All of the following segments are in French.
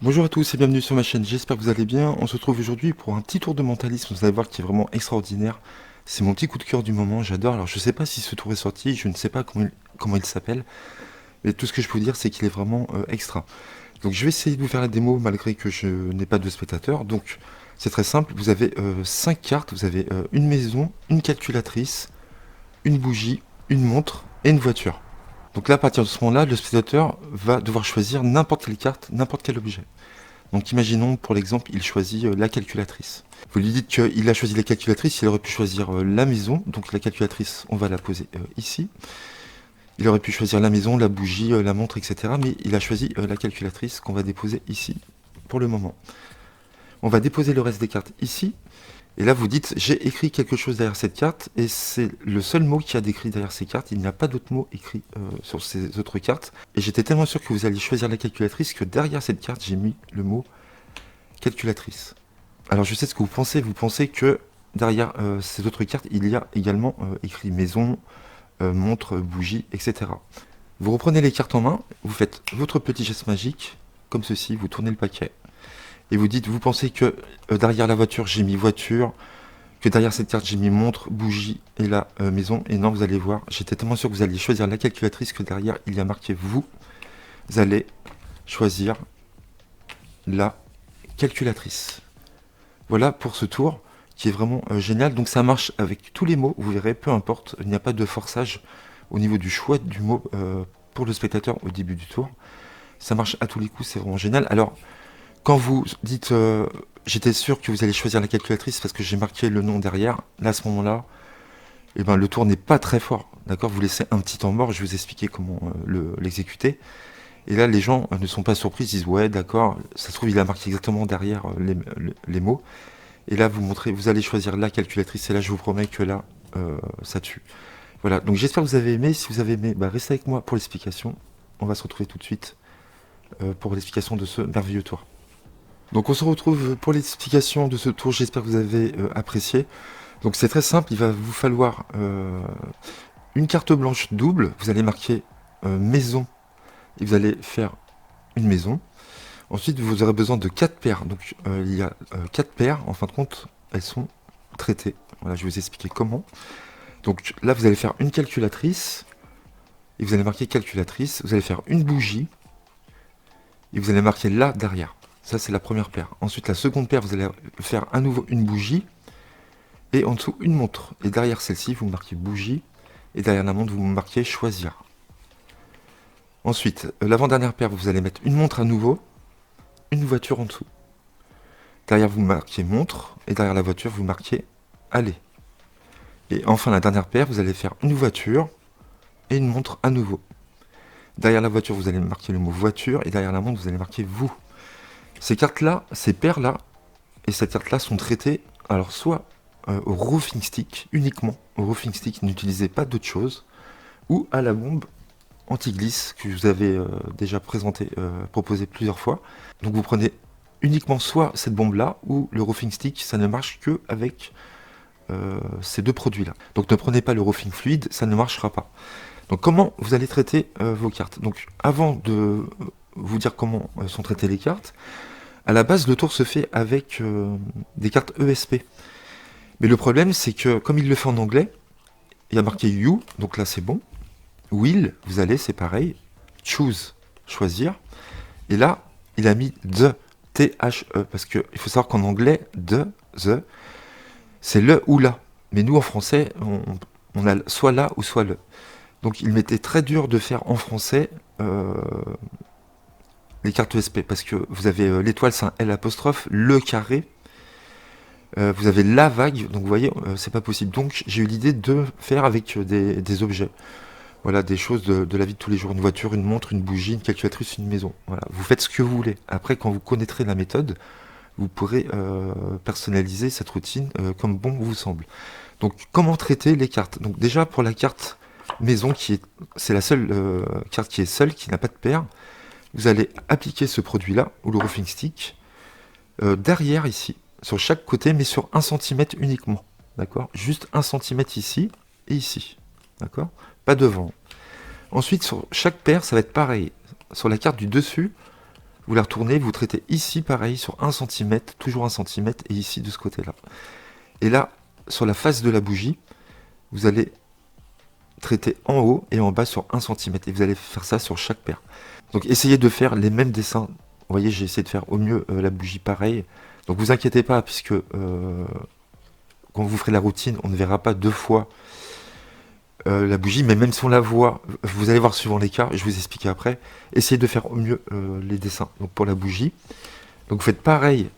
Bonjour à tous et bienvenue sur ma chaîne, j'espère que vous allez bien. On se retrouve aujourd'hui pour un petit tour de mentalisme, vous allez voir qui est vraiment extraordinaire. C'est mon petit coup de cœur du moment, j'adore. Alors je sais pas si ce tour est sorti, je ne sais pas comment il s'appelle, mais tout ce que je peux vous dire c'est qu'il est vraiment extra. Donc je vais essayer de vous faire la démo malgré que je n'ai pas de spectateurs. Donc c'est très simple, vous avez 5 cartes, vous avez une maison, une calculatrice, une bougie, une montre et une voiture. Donc là à partir de ce moment-là, le spectateur va devoir choisir n'importe quelle carte, n'importe quel objet. Donc imaginons pour l'exemple, il choisit la calculatrice. Vous lui dites qu'il a choisi la calculatrice, il aurait pu choisir la maison, donc la calculatrice, on va la poser ici. Il aurait pu choisir la maison, la bougie, la montre, etc. Mais il a choisi la calculatrice qu'on va déposer ici, pour le moment. On va déposer le reste des cartes ici. Et là, vous dites, j'ai écrit quelque chose derrière cette carte, et c'est le seul mot qu'il y a décrit derrière ces cartes. Il n'y a pas d'autres mots écrits sur ces autres cartes. Et j'étais tellement sûr que vous alliez choisir la calculatrice que derrière cette carte, j'ai mis le mot calculatrice. Alors je sais ce que vous pensez que derrière ces autres cartes, il y a également écrit maison, montre, bougie, etc. Vous reprenez les cartes en main, vous faites votre petit geste magique, comme ceci, vous tournez le paquet. Et vous dites, vous pensez que derrière la voiture, j'ai mis voiture, que derrière cette carte, j'ai mis montre, bougie et la maison. Et non, vous allez voir, j'étais tellement sûr que vous alliez choisir la calculatrice que derrière, il y a marqué vous allez choisir la calculatrice. Voilà pour ce tour qui est vraiment génial. Donc ça marche avec tous les mots, vous verrez, peu importe, il n'y a pas de forçage au niveau du choix du mot pour le spectateur au début du tour. Ça marche à tous les coups, c'est vraiment génial. Alors, quand vous dites j'étais sûr que vous allez choisir la calculatrice parce que j'ai marqué le nom derrière, là à ce moment-là, eh ben, le tour n'est pas très fort. D'accord, vous laissez un petit temps mort, je vais vous expliquer comment l'exécuter. Et là, les gens ne sont pas surpris, ils disent ouais, d'accord, ça se trouve, il a marqué exactement derrière les mots. Et là, vous allez choisir la calculatrice. Et là, je vous promets que là, ça tue. Voilà. Donc, j'espère que vous avez aimé. Si vous avez aimé, restez avec moi pour l'explication. On va se retrouver tout de suite pour l'explication de ce merveilleux tour. Donc, on se retrouve pour l'explication de ce tour. J'espère que vous avez apprécié. Donc, c'est très simple. Il va vous falloir une carte blanche double. Vous allez marquer maison et vous allez faire une maison. Ensuite, vous aurez besoin de 4 paires. Donc, il y a 4 paires. En fin de compte, elles sont traitées. Voilà, je vais vous expliquer comment. Donc là, vous allez faire une calculatrice. Et vous allez marquer calculatrice. Vous allez faire une bougie. Et vous allez marquer là derrière. Ça, c'est la première paire. Ensuite, la seconde paire, vous allez faire à nouveau une bougie. Et en dessous, une montre. Et derrière celle-ci, vous marquez bougie. Et derrière la montre, vous marquez choisir. Ensuite, l'avant-dernière paire, vous allez mettre une montre à nouveau. Une voiture en dessous. Derrière, vous marquez montre, et derrière la voiture, vous marquez aller. Et enfin, la dernière paire, vous allez faire une voiture et une montre à nouveau. Derrière la voiture, vous allez marquer le mot voiture, et derrière la montre, vous allez marquer vous. Ces cartes-là, ces paires-là, et cette carte-là sont traitées, alors soit au roofing stick, uniquement au roofing stick, n'utilisez pas d'autre chose, ou à la bombe anti-glisse que je vous avais déjà proposé plusieurs fois. Donc vous prenez uniquement soit cette bombe-là, ou le roofing stick, ça ne marche que avec ces deux produits-là. Donc ne prenez pas le roofing fluide, ça ne marchera pas. Donc comment vous allez traiter vos cartes? Donc avant de vous dire comment sont traitées les cartes, à la base le tour se fait avec des cartes ESP. Mais le problème c'est que comme il le fait en anglais, il y a marqué you, donc là c'est bon. Will, vous allez, c'est pareil. Choose, choisir. Et là, il a mis the, T-H-E, parce qu'il faut savoir qu'en anglais, the, c'est le ou la. Mais nous, en français, on a soit là ou soit le. Donc, il m'était très dur de faire en français les cartes ESP, parce que vous avez l'étoile, c'est un L apostrophe, le carré, vous avez la vague, donc vous voyez, c'est pas possible. Donc, j'ai eu l'idée de faire avec des objets. Voilà, des choses de la vie de tous les jours. Une voiture, une montre, une bougie, une calculatrice, une maison. Voilà, vous faites ce que vous voulez. Après, quand vous connaîtrez la méthode, vous pourrez personnaliser cette routine comme bon vous semble. Donc, comment traiter les cartes? Donc, déjà, pour la carte maison, c'est la seule carte qui est seule, qui n'a pas de paire, vous allez appliquer ce produit-là, ou le roofing stick, derrière ici, sur chaque côté, mais sur 1 cm uniquement. D'accord? Juste 1 cm ici et ici. D'accord? Pas devant. Ensuite, sur chaque paire, ça va être pareil. Sur la carte du dessus, Vous la retournez, vous traitez ici pareil sur 1 centimètre, toujours 1 centimètre, et ici de ce côté-là. Et là, sur la face de la bougie, vous allez traiter en haut et en bas sur 1 centimètre. Et vous allez faire ça sur chaque paire. Donc essayez de faire les mêmes dessins. Vous voyez, j'ai essayé de faire au mieux la bougie pareil. Donc vous inquiétez pas, puisque quand vous ferez la routine, on ne verra pas 2 fois la bougie, mais même si on la voit, vous allez voir suivant les cas, je vous expliquer après, essayez de faire au mieux les dessins. Donc pour la bougie, donc vous faites pareil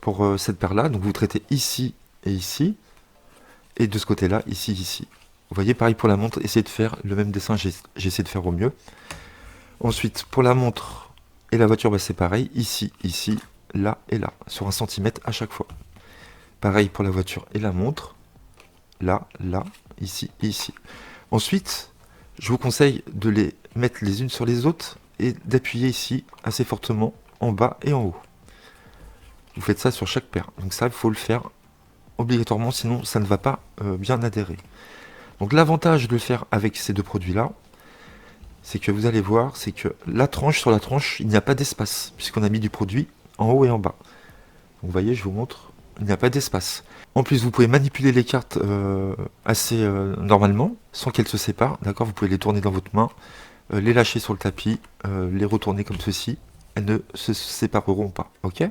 pour cette paire là, donc vous traitez ici, et de ce côté là, ici, ici. Vous voyez, pareil pour la montre, essayez de faire le même dessin, j'ai essayé de faire au mieux. Ensuite, pour la montre et la voiture, bah, c'est pareil, ici, ici, là et là, sur 1 centimètre à chaque fois. Pareil pour la voiture et la montre, là, là, ici et ici. Ensuite, je vous conseille de les mettre les unes sur les autres et d'appuyer ici assez fortement en bas et en haut. Vous faites ça sur chaque paire. Donc ça, il faut le faire obligatoirement, sinon ça ne va pas bien adhérer. Donc l'avantage de le faire avec ces deux produits-là, c'est que vous allez voir, c'est que la tranche, sur la tranche, il n'y a pas d'espace, puisqu'on a mis du produit en haut et en bas. Donc vous voyez, je vous montre, il n'y a pas d'espace. En plus, vous pouvez manipuler les cartes assez normalement, sans qu'elles se séparent, d'accord. Vous pouvez les tourner dans votre main, les lâcher sur le tapis, les retourner comme ceci, elles ne se sépareront pas, ok.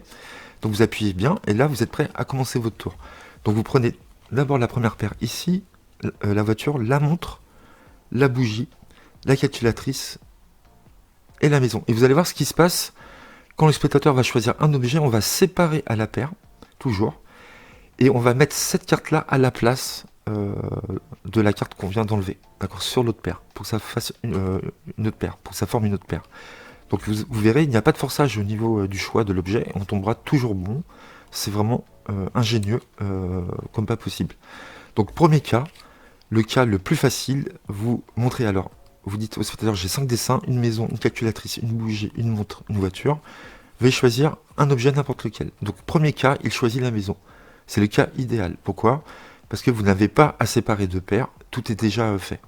Donc vous appuyez bien, et là, vous êtes prêt à commencer votre tour. Donc vous prenez d'abord la première paire ici, la voiture, la montre, la bougie, la calculatrice et la maison. Et vous allez voir ce qui se passe quand le spectateur va choisir un objet, on va séparer à la paire, toujours, et on va mettre cette carte-là à la place de la carte qu'on vient d'enlever, d'accord, sur l'autre paire, pour que ça fasse une autre paire, pour que ça forme une autre paire. Donc vous verrez, il n'y a pas de forçage au niveau du choix de l'objet, on tombera toujours bon, c'est vraiment ingénieux comme pas possible. Donc premier cas, le cas le plus facile, vous montrez alors, vous dites au spectateur, j'ai 5 dessins, une maison, une calculatrice, une bougie, une montre, une voiture. Veuillez choisir un objet n'importe lequel. Donc premier cas, il choisit la maison. C'est le cas idéal. Pourquoi? Parce que vous n'avez pas à séparer deux paires, tout est déjà fait.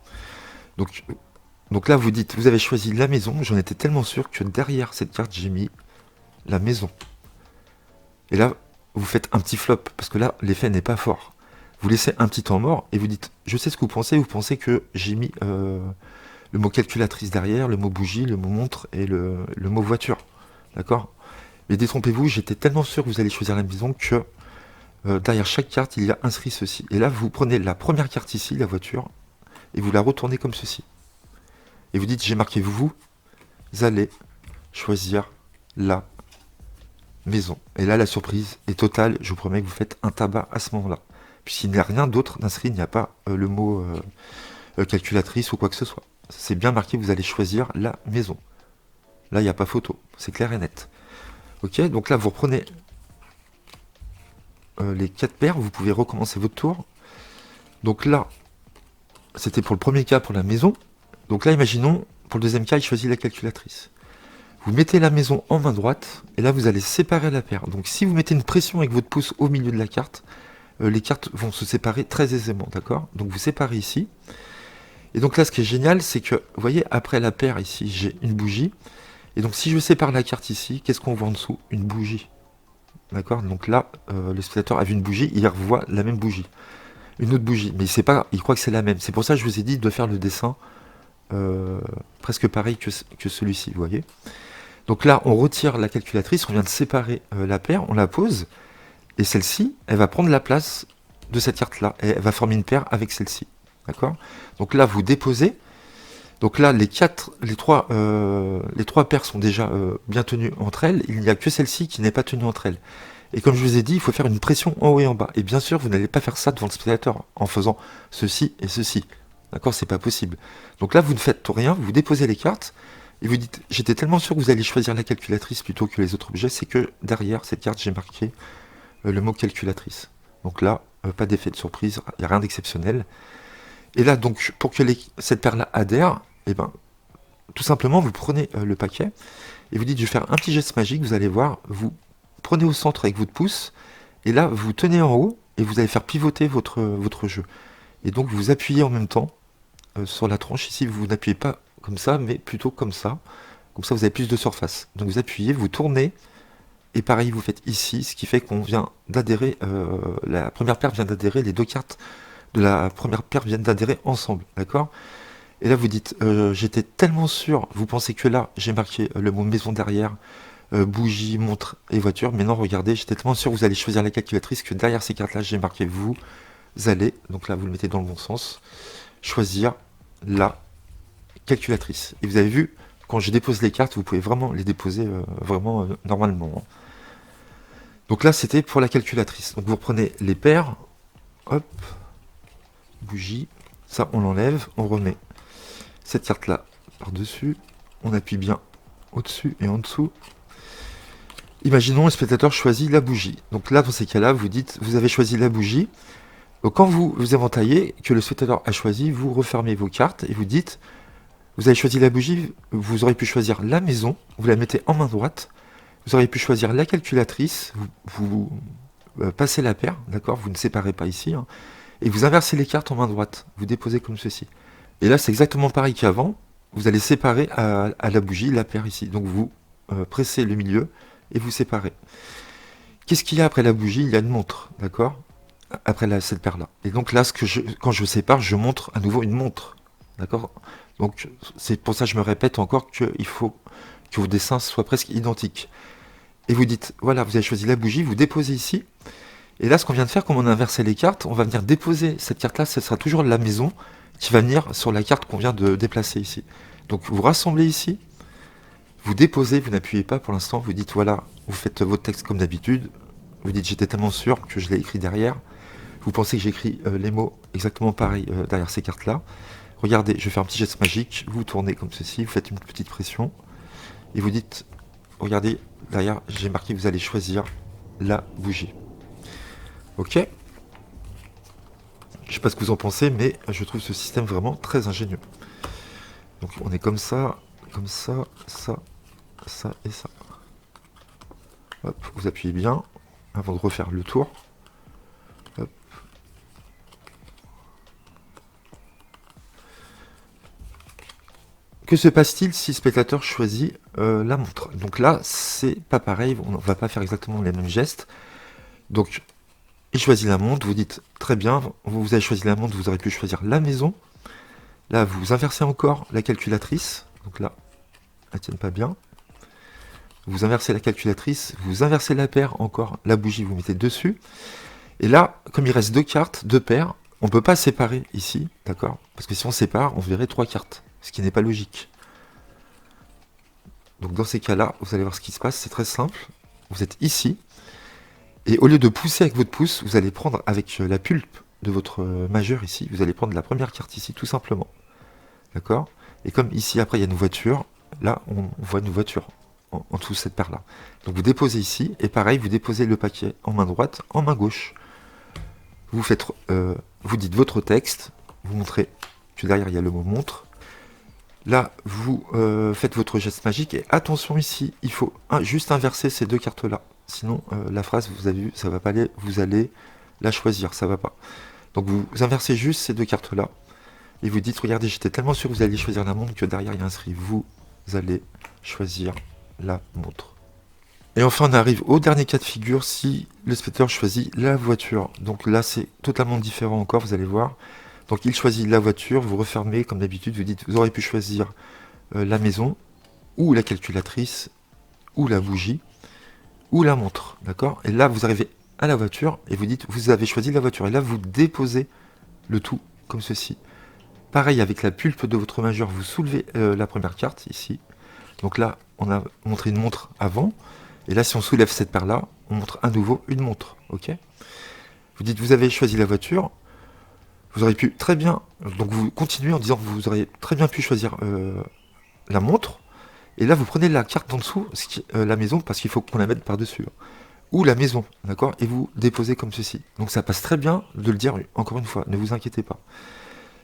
Donc là, vous dites, vous avez choisi la maison, j'en étais tellement sûr que derrière cette carte, j'ai mis la maison. Et là, vous faites un petit flop, parce que là, l'effet n'est pas fort. Vous laissez un petit temps mort et vous dites, je sais ce que vous pensez que j'ai mis le mot calculatrice derrière, le mot bougie, le mot montre et le mot voiture. D'accord? Mais détrompez-vous, j'étais tellement sûr que vous allez choisir la maison que derrière chaque carte, il y a inscrit ceci. Et là, vous prenez la première carte ici, la voiture, et vous la retournez comme ceci. Et vous dites, j'ai marqué vous allez choisir la maison. Et là, la surprise est totale. Je vous promets que vous faites un tabac à ce moment-là. Puisqu'il n'y a rien d'autre d'inscrit, il n'y a pas le mot calculatrice ou quoi que ce soit. C'est bien marqué, vous allez choisir la maison. Là, il n'y a pas photo, c'est clair et net. Ok, donc là, vous reprenez les 4 paires, vous pouvez recommencer votre tour. Donc là, c'était pour le premier cas, pour la maison. Donc là, imaginons, pour le deuxième cas, il choisit la calculatrice. Vous mettez la maison en main droite, et là, vous allez séparer la paire. Donc si vous mettez une pression avec votre pouce au milieu de la carte, les cartes vont se séparer très aisément, d'accord? Donc vous séparez ici. Et donc là, ce qui est génial, c'est que, vous voyez, après la paire, ici, j'ai une bougie. Et donc si je sépare la carte ici, qu'est-ce qu'on voit en dessous? Une bougie. D'accord? Donc là, le spectateur a vu une bougie, il revoit la même bougie. Une autre bougie, mais il sait pas, il croit que c'est la même. C'est pour ça que je vous ai dit de faire le dessin presque pareil que celui-ci, vous voyez? Donc là, on retire la calculatrice, on vient de séparer la paire, on la pose, et celle-ci, elle va prendre la place de cette carte-là, et elle va former une paire avec celle-ci. D'accord? Donc là, vous déposez. Donc là, les trois paires sont déjà bien tenues entre elles. Il n'y a que celle-ci qui n'est pas tenue entre elles. Et comme je vous ai dit, il faut faire une pression en haut et en bas. Et bien sûr, vous n'allez pas faire ça devant le spectateur en faisant ceci et ceci. D'accord? C'est pas possible. Donc là, vous ne faites rien, vous déposez les cartes et vous dites, j'étais tellement sûr que vous alliez choisir la calculatrice plutôt que les autres objets, c'est que derrière cette carte, j'ai marqué le mot calculatrice. Donc là, pas d'effet de surprise, il n'y a rien d'exceptionnel. Et là, donc, pour que cette paire-là adhère, eh ben, tout simplement, vous prenez le paquet et vous dites, je vais faire un petit geste magique, vous allez voir, vous prenez au centre avec votre pouce, et là, vous tenez en haut, et vous allez faire pivoter votre jeu. Et donc, vous appuyez en même temps sur la tranche, ici, vous n'appuyez pas comme ça, mais plutôt comme ça, Comme ça, vous avez plus de surface. Donc vous appuyez, vous tournez, et pareil, vous faites ici, ce qui fait qu'on vient d'adhérer, la première paire vient d'adhérer, les deux cartes de la première paire viennent d'adhérer ensemble, d'accord? Et là, vous dites, j'étais tellement sûr, vous pensez que là, j'ai marqué le mot maison derrière, bougie, montre et voiture, mais non, regardez, j'étais tellement sûr que vous allez choisir la calculatrice que derrière ces cartes-là, j'ai marqué vous allez, donc là, vous le mettez dans le bon sens, choisir la calculatrice. Et vous avez vu, quand je dépose les cartes, vous pouvez vraiment les déposer vraiment normalement, hein. Donc là, c'était pour la calculatrice. Donc vous reprenez les paires, hop, bougie, ça on l'enlève, on remet cette carte-là par-dessus, on appuie bien au-dessus et en dessous. Imaginons le spectateur choisit la bougie. Donc là, dans ces cas-là, vous dites, vous avez choisi la bougie. Donc quand vous éventaillez, que le spectateur a choisi, vous refermez vos cartes et vous dites, vous avez choisi la bougie, vous aurez pu choisir la maison, vous la mettez en main droite, vous auriez pu choisir la calculatrice, vous passez la paire, d'accord, vous ne séparez pas ici, hein, et vous inversez les cartes en main droite, vous déposez comme ceci. Et là, c'est exactement pareil qu'avant, vous allez séparer à la bougie la paire ici. Donc vous pressez le milieu et vous séparez. Qu'est-ce qu'il y a après la bougie? Il y a une montre, d'accord? Après cette paire-là. Et donc là, quand je sépare, je montre à nouveau une montre, d'accord? Donc c'est pour ça que je me répète encore qu'il faut que vos dessins soient presque identiques. Et vous dites, voilà, vous avez choisi la bougie, vous déposez ici. Et là, ce qu'on vient de faire, comme on a inversé les cartes, on va venir déposer cette carte-là, ce sera toujours la maison qui va venir sur la carte qu'on vient de déplacer ici. Donc vous rassemblez ici, vous déposez, vous n'appuyez pas pour l'instant, vous dites voilà, vous faites votre texte comme d'habitude, vous dites j'étais tellement sûr que je l'ai écrit derrière, vous pensez que j'écris les mots exactement pareil derrière ces cartes-là. Regardez, je vais faire un petit geste magique, vous tournez comme ceci, vous faites une petite pression, et vous dites, regardez, derrière j'ai marqué vous allez choisir la bougie. Ok? Je sais pas ce que vous en pensez, mais je trouve ce système vraiment très ingénieux. Donc on est comme ça, ça, ça et ça. Hop, vous appuyez bien avant de refaire le tour. Hop. Que se passe-t-il si le spectateur choisit la montre? Donc là, c'est pas pareil, on ne va pas faire exactement les mêmes gestes. Donc, il choisit la montre, vous dites très bien, vous avez choisi la montre, vous aurez pu choisir la maison. Là, vous inversez encore la calculatrice. Donc là, elle ne tient pas bien. Vous inversez la calculatrice, vous inversez la paire encore, la bougie, vous mettez dessus. Et là, comme il reste deux cartes, deux paires, on ne peut pas séparer ici, d'accord? Parce que si on sépare, on verrait trois cartes, ce qui n'est pas logique. Donc dans ces cas-là, vous allez voir ce qui se passe, c'est très simple. Vous êtes ici, et au lieu de pousser avec votre pouce, vous allez prendre avec la pulpe de votre majeur ici, vous allez prendre la première carte ici, tout simplement. D'accord? Et comme ici, après, il y a une voiture, là, on voit une voiture en dessous de cette paire-là. Donc vous déposez ici, et pareil, vous déposez le paquet en main droite, en main gauche. Vous faites, vous dites votre texte, vous montrez que derrière, il y a le mot montre. Là, vous faites votre geste magique, et attention ici, il faut juste inverser ces deux cartes-là. Sinon, la phrase, vous avez vu, ça va pas aller, vous allez la choisir, ça va pas. Donc vous inversez juste ces deux cartes-là, et vous dites, regardez, j'étais tellement sûr que vous alliez choisir la montre que derrière il y a inscrit, vous allez choisir la montre. Et enfin, on arrive au dernier cas de figure, si le spectateur choisit la voiture. Donc là, c'est totalement différent encore, vous allez voir. Donc il choisit la voiture, vous refermez comme d'habitude, vous dites, vous aurez pu choisir la maison, ou la calculatrice, ou la bougie, ou la montre, d'accord? Et là, vous arrivez à la voiture, et vous dites, vous avez choisi la voiture. Et là, vous déposez le tout comme ceci. Pareil, avec la pulpe de votre majeur, vous soulevez la première carte, ici. Donc là, on a montré une montre avant. Et là, si on soulève cette paire-là, on montre à nouveau une montre. Ok? Vous dites, vous avez choisi la voiture. Vous auriez pu très bien... Donc vous continuez en disant que vous auriez très bien pu choisir la montre. Et là, vous prenez la carte en dessous, la maison, parce qu'il faut qu'on la mette par-dessus. Ou la maison, d'accord? Et vous déposez comme ceci. Donc ça passe très bien de le dire encore une fois, ne vous inquiétez pas.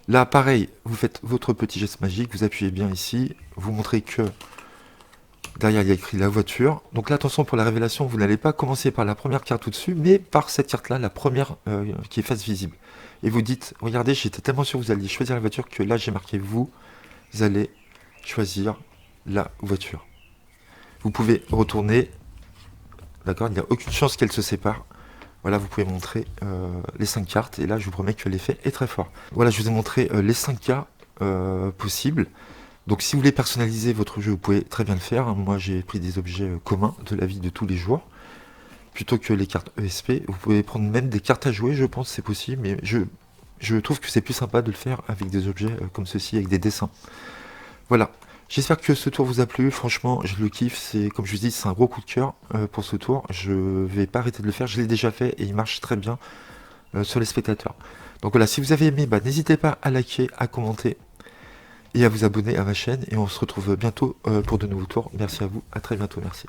Là, pareil, vous faites votre petit geste magique, vous appuyez bien ici, vous montrez que derrière il y a écrit la voiture. Donc là, attention pour la révélation, vous n'allez pas commencer par la première carte au-dessus, mais par cette carte-là, la première qui est face visible. Et vous dites, regardez, j'étais tellement sûr que vous alliez choisir la voiture que là, j'ai marqué vous allez choisir la voiture. Vous pouvez retourner, d'accord, il n'y a aucune chance qu'elles se séparent. Voilà, vous pouvez montrer les 5 cartes, et là je vous promets que l'effet est très fort. Voilà, je vous ai montré les 5 cas possibles. Donc si vous voulez personnaliser votre jeu, vous pouvez très bien le faire. Moi j'ai pris des objets communs de la vie de tous les jours, plutôt que les cartes ESP. Vous pouvez prendre même des cartes à jouer, je pense, c'est possible, mais je trouve que c'est plus sympa de le faire avec des objets comme ceci, avec des dessins. Voilà. J'espère que ce tour vous a plu. Franchement, je le kiffe. C'est, comme je vous dis, c'est un gros coup de cœur pour ce tour. Je vais pas arrêter de le faire. Je l'ai déjà fait et il marche très bien sur les spectateurs. Donc voilà, si vous avez aimé, n'hésitez pas à liker, à commenter et à vous abonner à ma chaîne. Et on se retrouve bientôt pour de nouveaux tours. Merci à vous. À très bientôt. Merci.